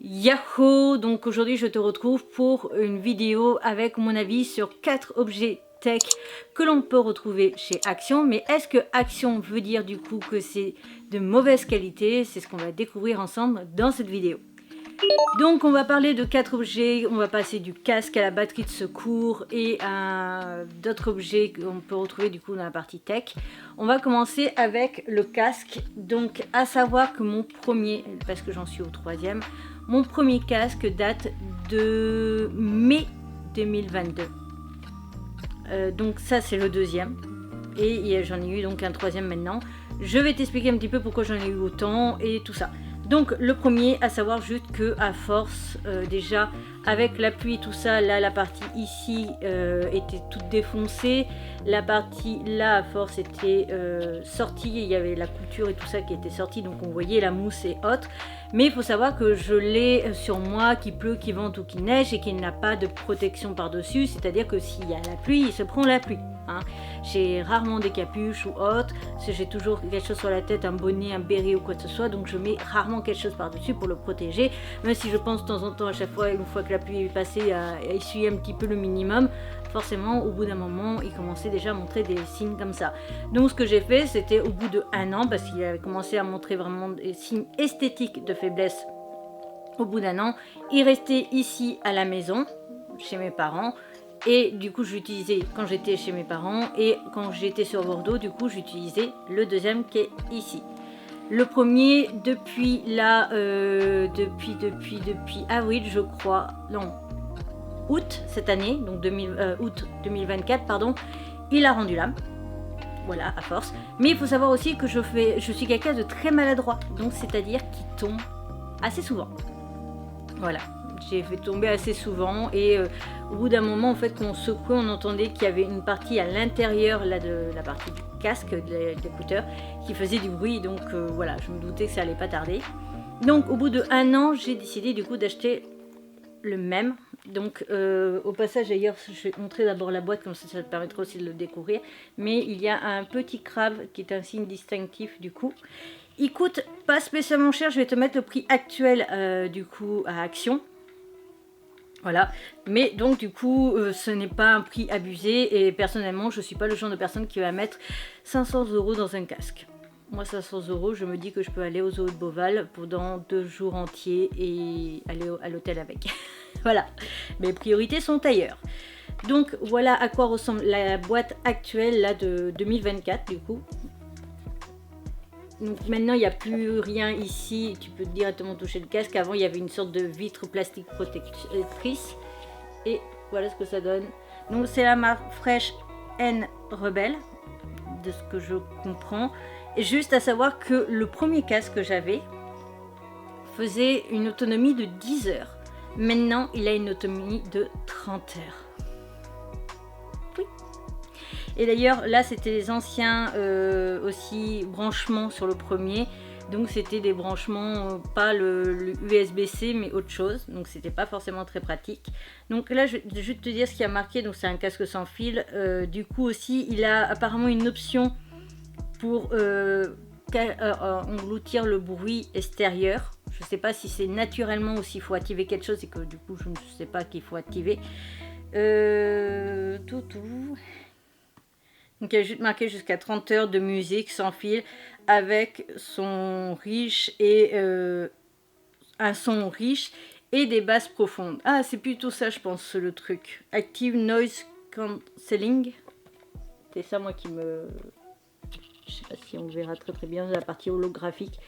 Yahoo! Donc aujourd'hui je te retrouve pour une vidéo avec mon avis sur 4 objets tech que l'on peut retrouver chez Action. Mais est-ce que Action veut dire du coup que c'est de mauvaise qualité? C'est ce qu'on va découvrir ensemble dans cette vidéo. Donc on va parler de 4 objets, on va passer du casque à la batterie de secours et à d'autres objets qu'on peut retrouver du coup dans la partie tech. On va commencer avec le casque, donc à savoir que mon premier, parce que j'en suis au troisième, mon premier casque date de mai 2022. Donc ça c'est le deuxième et j'en ai eu donc un troisième maintenant. Je vais t'expliquer un petit peu pourquoi j'en ai eu autant et tout ça. Donc le premier, à savoir juste que à force déjà avec la pluie tout ça, là la partie ici était toute défoncée, la partie là à force était sortie, il y avait la couture et tout ça qui était sorti, donc on voyait la mousse et autres. Mais il faut savoir que je l'ai sur moi, qu'il pleut, qu'il vente ou qu'il neige et qu'il n'a pas de protection par dessus, c'est à dire que s'il y a la pluie, il se prend la pluie. Hein. J'ai rarement des capuches ou autres, j'ai toujours quelque chose sur la tête, un bonnet, un béret ou quoi que ce soit, donc je mets rarement quelque chose par dessus pour le protéger, même si je pense de temps en temps à chaque fois, une fois que la pluie est passée, à essuyer un petit peu le minimum. Forcément au bout d'un moment il commençait déjà à montrer des signes comme ça. Donc ce que j'ai fait, c'était au bout de 1 an, parce qu'il avait commencé à montrer vraiment des signes esthétiques de faiblesse au bout d'1 an, il restait ici à la maison chez mes parents. Et du coup j'utilisais quand j'étais chez mes parents, et quand j'étais sur Bordeaux du coup j'utilisais le deuxième qui est ici. Le premier depuis là, depuis avril je crois, non, août cette année, donc août 2024 pardon, il a rendu l'âme. Voilà, à force. Mais il faut savoir aussi que je suis quelqu'un de très maladroit, donc c'est-à-dire qui tombe assez souvent. Voilà, j'ai fait tomber assez souvent et au bout d'un moment en fait quand on secouait, on entendait qu'il y avait une partie à l'intérieur là de la partie du casque, de l'écouteur, qui faisait du bruit, donc voilà, je me doutais que ça allait pas tarder. Donc au bout de 1 an, j'ai décidé du coup d'acheter le même. Donc au passage d'ailleurs, je vais montrer d'abord la boîte, comme ça te permettra aussi de le découvrir. Mais il y a un petit crabe qui est un signe distinctif du coup. Il coûte pas spécialement cher, je vais te mettre le prix actuel du coup à Action. Voilà, mais donc du coup ce n'est pas un prix abusé et personnellement je suis pas le genre de personne qui va mettre 500 € dans un casque. Moi 500 €, je me dis que je peux aller aux zoo de Beauval pendant 2 jours entiers et aller à l'hôtel avec. Voilà, mes priorités sont ailleurs. Donc voilà à quoi ressemble la boîte actuelle là de 2024 du coup. Donc maintenant il n'y a plus rien ici, tu peux directement toucher le casque. Avant il y avait une sorte de vitre plastique protectrice. Et voilà ce que ça donne. Donc c'est la marque Fresh N Rebel, de ce que je comprends. Et juste à savoir que le premier casque que j'avais faisait une autonomie de 10 heures. Maintenant il a une autonomie de 30 heures. Et d'ailleurs là c'était les anciens aussi branchements sur le premier, donc c'était des branchements pas le USB-C mais autre chose, donc c'était pas forcément très pratique. Donc là je vais juste te dire ce qui a marqué, donc c'est un casque sans fil, du coup aussi il a apparemment une option pour engloutir le bruit extérieur. Je sais pas si c'est naturellement ou s'il faut activer quelque chose et que du coup je ne sais pas qu'il faut activer. Donc il y a juste marqué jusqu'à 30 heures de musique sans fil avec son riche et un son riche et des basses profondes. Ah c'est plutôt ça je pense le truc. Active Noise Cancelling. C'est ça moi qui me... Je sais pas si on verra très bien la partie holographique.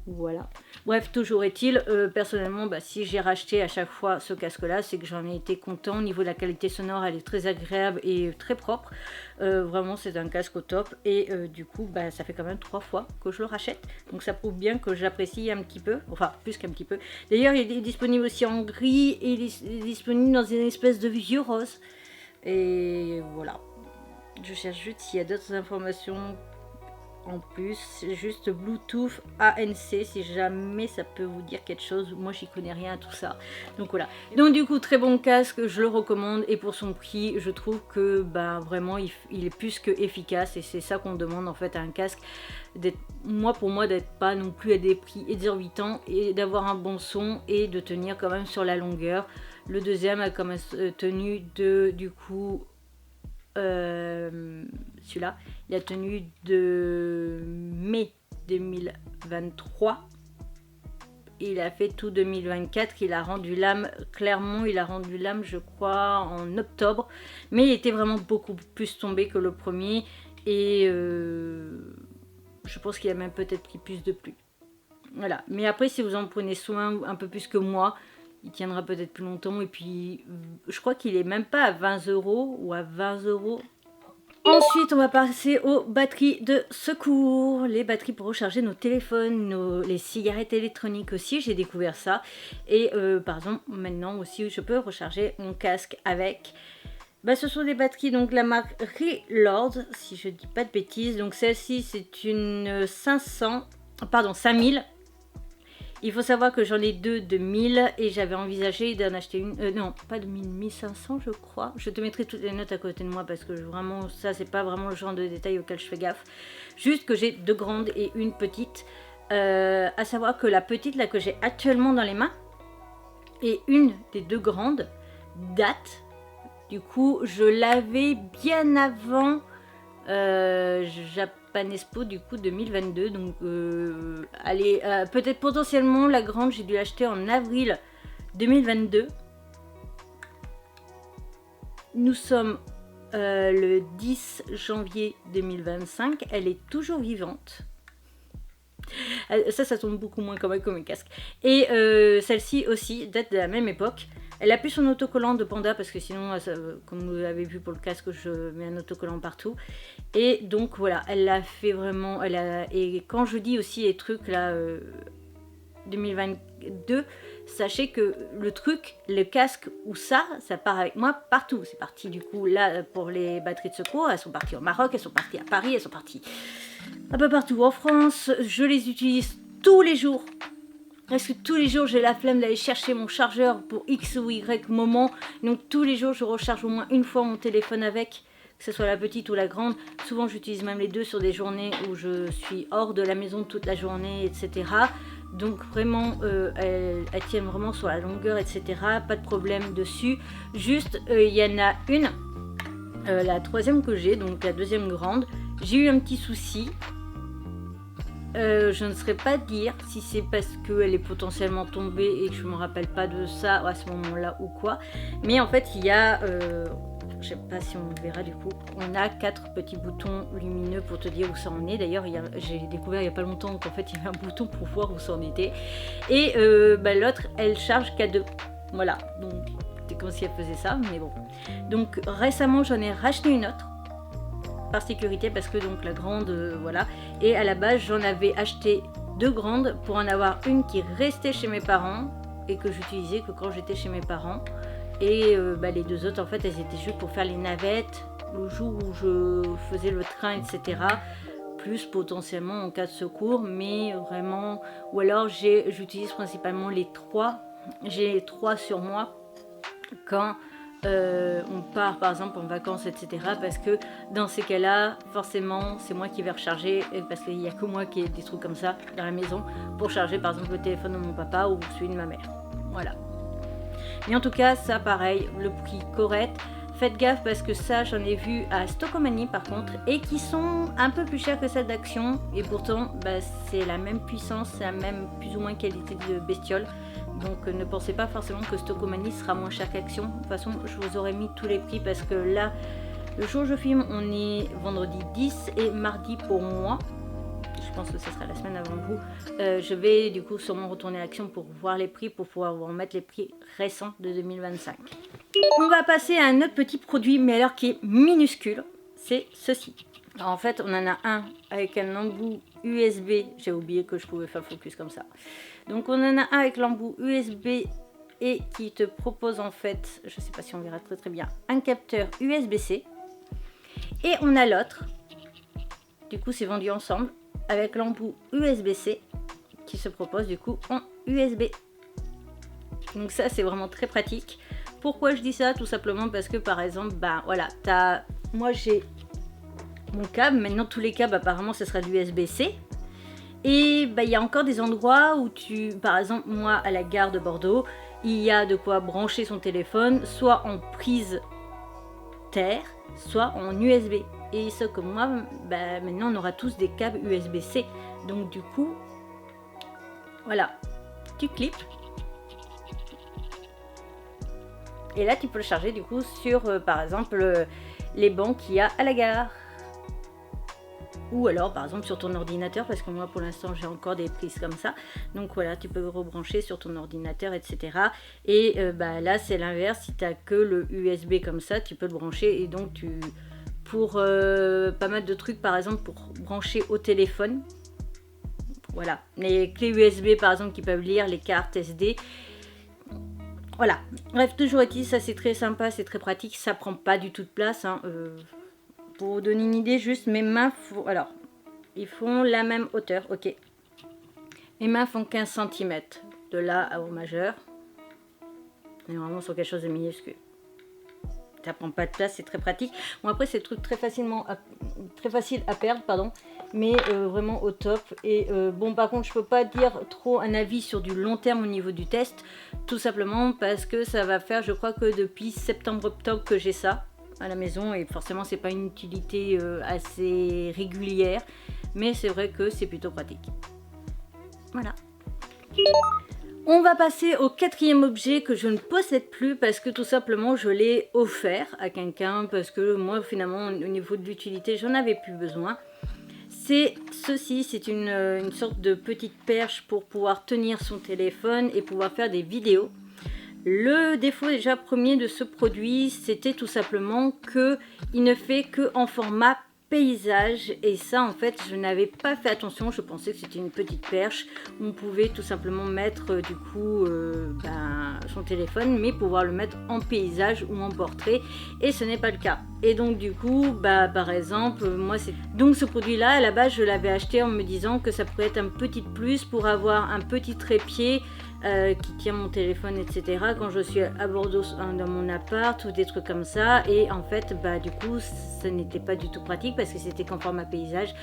Voilà. Bref, toujours est-il, personnellement, si j'ai racheté à chaque fois ce casque-là, c'est que j'en ai été content. Au niveau de la qualité sonore, elle est très agréable et très propre. Vraiment, c'est un casque au top. Et du coup, ça fait quand même 3 fois que je le rachète. Donc ça prouve bien que j'apprécie un petit peu. Enfin, plus qu'un petit peu. D'ailleurs, il est disponible aussi en gris et il est disponible dans une espèce de vieux rose. Et voilà. Je cherche juste s'il y a d'autres informations en plus. C'est juste Bluetooth ANC, si jamais ça peut vous dire quelque chose. Moi, j'y connais rien à tout ça. Donc voilà. Donc du coup, très bon casque, je le recommande. Et pour son prix, je trouve que ben, vraiment, il est plus que efficace. Et c'est ça qu'on demande en fait à un casque. Pour moi, d'être pas non plus à des prix exorbitants et d'avoir un bon son et de tenir quand même sur la longueur. Le deuxième a quand même tenu du coup... celui-là, il a tenu de mai 2023. Il a fait tout 2024. Il a rendu l'âme, clairement, il a rendu l'âme, je crois, en octobre. Mais il était vraiment beaucoup plus tombé que le premier. Et je pense qu'il a même peut-être pris plus de pluie. Voilà. Mais après, si vous en prenez soin un peu plus que moi, il tiendra peut-être plus longtemps. Et puis, je crois qu'il est même pas à 20 € ou à 20 €. Ensuite, on va passer aux batteries de secours. Les batteries pour recharger nos téléphones, les cigarettes électroniques aussi. J'ai découvert ça. Et par exemple, maintenant aussi, je peux recharger mon casque avec. Bah, ce sont des batteries, donc la marque Relord, si je dis pas de bêtises. Donc celle-ci, c'est une 5000. Il faut savoir que j'en ai deux de 1000 et j'avais envisagé d'en acheter une. Non, pas de 1000, 1500 je crois. Je te mettrai toutes les notes à côté de moi parce que vraiment, ça c'est pas vraiment le genre de détail auquel je fais gaffe. Juste que j'ai deux grandes et une petite. À savoir que la petite là que j'ai actuellement dans les mains et une des deux grandes date. Du coup, je l'avais bien avant Japanespo du coup 2022. Donc, allez, peut-être potentiellement la grande, j'ai dû l'acheter en avril 2022. Nous sommes le 10 janvier 2025. Elle est toujours vivante. Ça tombe beaucoup moins quand même comme un casque. Et celle-ci aussi date de la même époque. Elle a plus son autocollant de panda parce que sinon, comme vous l'avez vu pour le casque, je mets un autocollant partout. Et donc voilà, elle l'a fait vraiment. Et quand je dis aussi les trucs là, 2022, sachez que le casque ou ça part avec moi partout. C'est parti du coup là pour les batteries de secours. Elles sont parties au Maroc, elles sont parties à Paris, elles sont parties un peu partout en France. Je les utilise tous les jours. Parce que tous les jours j'ai la flemme d'aller chercher mon chargeur pour X ou Y moment. Donc tous les jours je recharge au moins une fois mon téléphone avec, que ce soit la petite ou la grande. Souvent j'utilise même les deux sur des journées où je suis hors de la maison toute la journée, etc. Donc vraiment elles tiennent vraiment sur la longueur, etc. Pas de problème dessus. Juste il y en a une, la troisième que j'ai, donc la deuxième grande. J'ai eu un petit souci. Je ne saurais pas dire si c'est parce qu'elle est potentiellement tombée et que je ne me rappelle pas de ça à ce moment-là ou quoi. Mais en fait, il y a, je sais pas si on verra du coup, on a 4 petits boutons lumineux pour te dire où ça en est. D'ailleurs, j'ai découvert il n'y a pas longtemps qu'en fait, il y avait un bouton pour voir où ça en était. Et l'autre, elle charge qu'à 2. Voilà, donc c'est comme si elle faisait ça, mais bon. Donc récemment, j'en ai racheté une autre. Par sécurité parce que donc la grande voilà, et à la base j'en avais acheté 2 grandes pour en avoir une qui restait chez mes parents et que j'utilisais que quand j'étais chez mes parents, et les 2 autres en fait elles étaient juste pour faire les navettes le jour où je faisais le train, etc., plus potentiellement en cas de secours, mais vraiment, ou alors j'utilise principalement les 3, j'ai les 3 sur moi quand on part par exemple en vacances, etc. Parce que dans ces cas-là, forcément, c'est moi qui vais recharger, parce qu'il n'y a que moi qui ai des trucs comme ça dans la maison pour charger par exemple le téléphone de mon papa ou celui de ma mère. Voilà. Mais en tout cas, ça pareil, le prix correct. Faites gaffe parce que ça, j'en ai vu à Stockomanie par contre, et qui sont un peu plus chères que celles d'Action. Et pourtant, c'est la même puissance, c'est la même plus ou moins qualité de bestiole. Donc ne pensez pas forcément que Stockomanie sera moins cher qu'Action. De toute façon, je vous aurais mis tous les prix parce que là, le jour où je filme, on est vendredi 10 et mardi pour moi. Je pense que ce sera la semaine avant vous. Je vais du coup sûrement retourner à Action pour voir les prix, pour pouvoir vous remettre les prix récents de 2025. On va passer à un autre petit produit, mais alors qui est minuscule. C'est ceci. Alors en fait, on en a un avec un embout USB. J'ai oublié que je pouvais faire focus comme ça. Donc on en a un avec l'embout USB et qui te propose en fait, je sais pas si on verra très bien, un capteur USB-C. Et on a l'autre du coup c'est vendu ensemble avec l'embout USB-C qui se propose du coup en USB. Donc ça c'est vraiment très pratique. Pourquoi je dis ça? Tout simplement parce que par exemple, voilà, moi j'ai mon câble, maintenant tous les câbles apparemment ce sera de l'USB-C. Et il y a encore des endroits où par exemple moi à la gare de Bordeaux, il y a de quoi brancher son téléphone, soit en prise terre, soit en USB. Et ça comme moi, maintenant on aura tous des câbles USB-C. Donc du coup, voilà, tu clips. Et là tu peux le charger du coup sur par exemple les bancs qu'il y a à la gare. Ou alors par exemple sur ton ordinateur, parce que moi pour l'instant j'ai encore des prises comme ça. Donc voilà, tu peux rebrancher sur ton ordinateur, etc. Et là c'est l'inverse, si tu n'as que le USB comme ça, tu peux le brancher. Et donc pour pas mal de trucs, par exemple pour brancher au téléphone, voilà, les clés USB par exemple qui peuvent lire les cartes SD. Voilà, bref, toujours est-il, ça c'est très sympa, c'est très pratique, ça prend pas du tout de place, hein. Pour vous donner une idée, juste mes mains font... Alors, ils font la même hauteur, ok. Mes mains font 15 cm de là au majeur. On est vraiment sur quelque chose de minuscule. Ça prend pas de place, c'est très pratique. Bon après c'est très facile à perdre, pardon. Mais vraiment au top. Et bon par contre je peux pas dire trop un avis sur du long terme au niveau du test. Tout simplement parce que ça va faire, je crois que depuis septembre-octobre que j'ai ça à la maison, et forcément c'est pas une utilité assez régulière, mais c'est vrai que c'est plutôt pratique. Voilà. On va passer au quatrième objet que je ne possède plus parce que tout simplement je l'ai offert à quelqu'un, parce que moi finalement au niveau de l'utilité j'en avais plus besoin. C'est ceci, c'est une sorte de petite perche pour pouvoir tenir son téléphone et pouvoir faire des vidéos. Le défaut déjà premier de ce produit, c'était tout simplement qu'il ne fait que en format paysage, et ça en fait je n'avais pas fait attention, je pensais que c'était une petite perche où on pouvait tout simplement mettre du coup son téléphone, mais pouvoir le mettre en paysage ou en portrait, et ce n'est pas le cas. Et donc du coup par exemple moi c'est donc ce produit là à la base je l'avais acheté en me disant que ça pourrait être un petit plus pour avoir un petit trépied qui tient mon téléphone, etc. quand je suis à Bordeaux dans mon appart ou des trucs comme ça. Et en fait du coup ce n'était pas du tout pratique parce que c'était qu'en format paysage,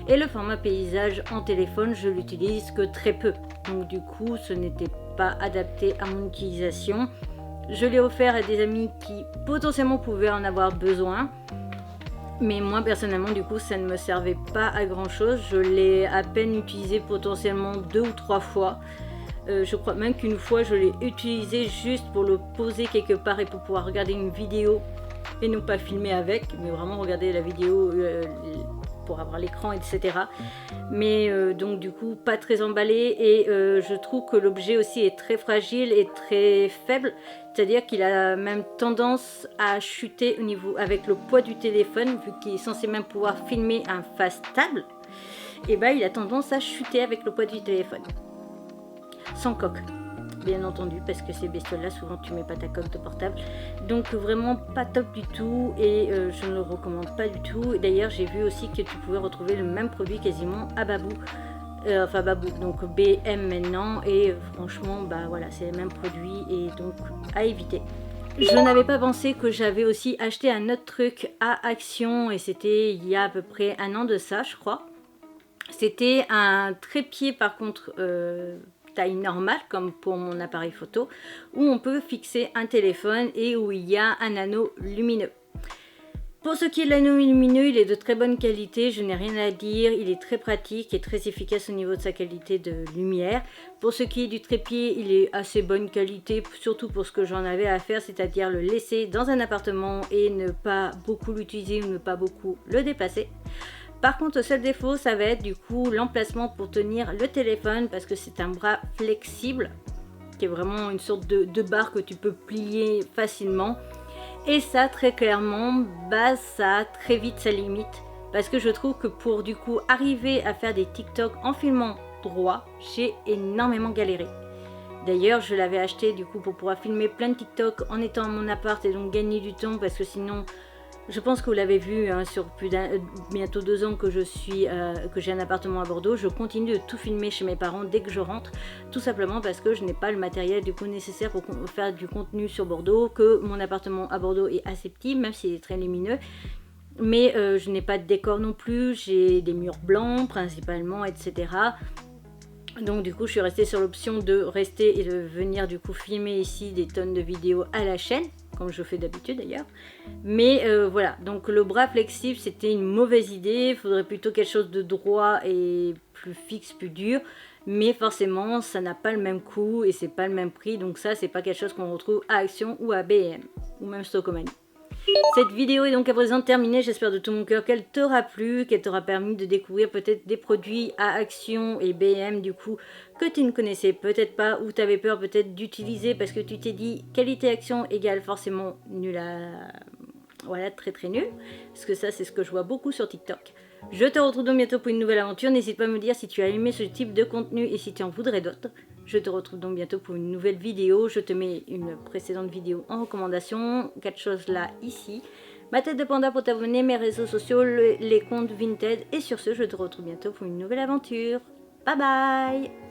et le format paysage en téléphone je l'utilise que très peu, donc du coup ce n'était pas adapté à mon utilisation. Je l'ai offert à des amis qui potentiellement pouvaient en avoir besoin, mais moi personnellement du coup ça ne me servait pas à grand chose. Je l'ai à peine utilisé potentiellement 2 ou 3 fois. Je crois même qu'une fois je l'ai utilisé juste pour le poser quelque part et pour pouvoir regarder une vidéo et non pas filmer avec, mais vraiment regarder la vidéo pour avoir l'écran, etc. Mais donc du coup pas très emballé, et je trouve que l'objet aussi est très fragile et très faible, c'est-à-dire qu'il a même tendance à chuter au niveau avec le poids du téléphone, vu qu'il est censé même pouvoir filmer un face stable, et il a tendance à chuter avec le poids du téléphone. Sans coque, bien entendu, parce que ces bestioles là souvent tu mets pas ta coque de portable, donc vraiment pas top du tout, et je ne le recommande pas du tout. D'ailleurs j'ai vu aussi que tu pouvais retrouver le même produit quasiment à Babou, enfin Babou, donc BM maintenant, et franchement voilà c'est le même produit, et donc à éviter. Je n'avais pas pensé que j'avais aussi acheté un autre truc à Action, et c'était il y a à peu près 1 an de ça je crois. C'était un trépied par contre taille normale comme pour mon appareil photo, où on peut fixer un téléphone et où il y a un anneau lumineux. Pour ce qui est de l'anneau lumineux, il est de très bonne qualité, je n'ai rien à dire, il est très pratique et très efficace au niveau de sa qualité de lumière. Pour ce qui est du trépied, il est assez bonne qualité, surtout pour ce que j'en avais à faire, c'est-à-dire le laisser dans un appartement et ne pas beaucoup l'utiliser ou ne pas beaucoup le déplacer. Par contre, le seul défaut, ça va être du coup l'emplacement pour tenir le téléphone, parce que c'est un bras flexible, qui est vraiment une sorte de barre que tu peux plier facilement. Et ça, très clairement, ça a très vite sa limite, parce que je trouve que pour du coup arriver à faire des TikTok en filmant droit, j'ai énormément galéré. D'ailleurs, je l'avais acheté du coup pour pouvoir filmer plein de TikTok en étant à mon appart et donc gagner du temps, parce que sinon Je pense que vous l'avez vu hein, sur bientôt 2 ans que j'ai un appartement à Bordeaux. Je continue de tout filmer chez mes parents dès que je rentre, tout simplement parce que je n'ai pas le matériel du coup nécessaire pour faire du contenu sur Bordeaux, que mon appartement à Bordeaux est assez petit, même s'il est très lumineux. Mais je n'ai pas de décor non plus, j'ai des murs blancs principalement, etc. Donc du coup je suis restée sur l'option de rester et de venir du coup filmer ici des tonnes de vidéos à la chaîne, comme je fais d'habitude d'ailleurs. Mais voilà, donc le bras flexible c'était une mauvaise idée, il faudrait plutôt quelque chose de droit et plus fixe, plus dur. Mais forcément ça n'a pas le même coût et c'est pas le même prix, donc ça c'est pas quelque chose qu'on retrouve à Action ou à BM ou même Stockomanie. Cette vidéo est donc à présent terminée, j'espère de tout mon cœur qu'elle t'aura plu, qu'elle t'aura permis de découvrir peut-être des produits à Action et BM du coup que tu ne connaissais peut-être pas ou tu avais peur peut-être d'utiliser parce que tu t'es dit qualité Action égale forcément nul à... Voilà, très très nul, parce que ça c'est ce que je vois beaucoup sur TikTok. Je te retrouve donc bientôt pour une nouvelle aventure, n'hésite pas à me dire si tu as aimé ce type de contenu et si tu en voudrais d'autres. Je te retrouve donc bientôt pour une nouvelle vidéo, je te mets une précédente vidéo en recommandation, 4 choses là ici. Ma tête de panda pour t'abonner, mes réseaux sociaux, les comptes Vinted et sur ce je te retrouve bientôt pour une nouvelle aventure. Bye bye.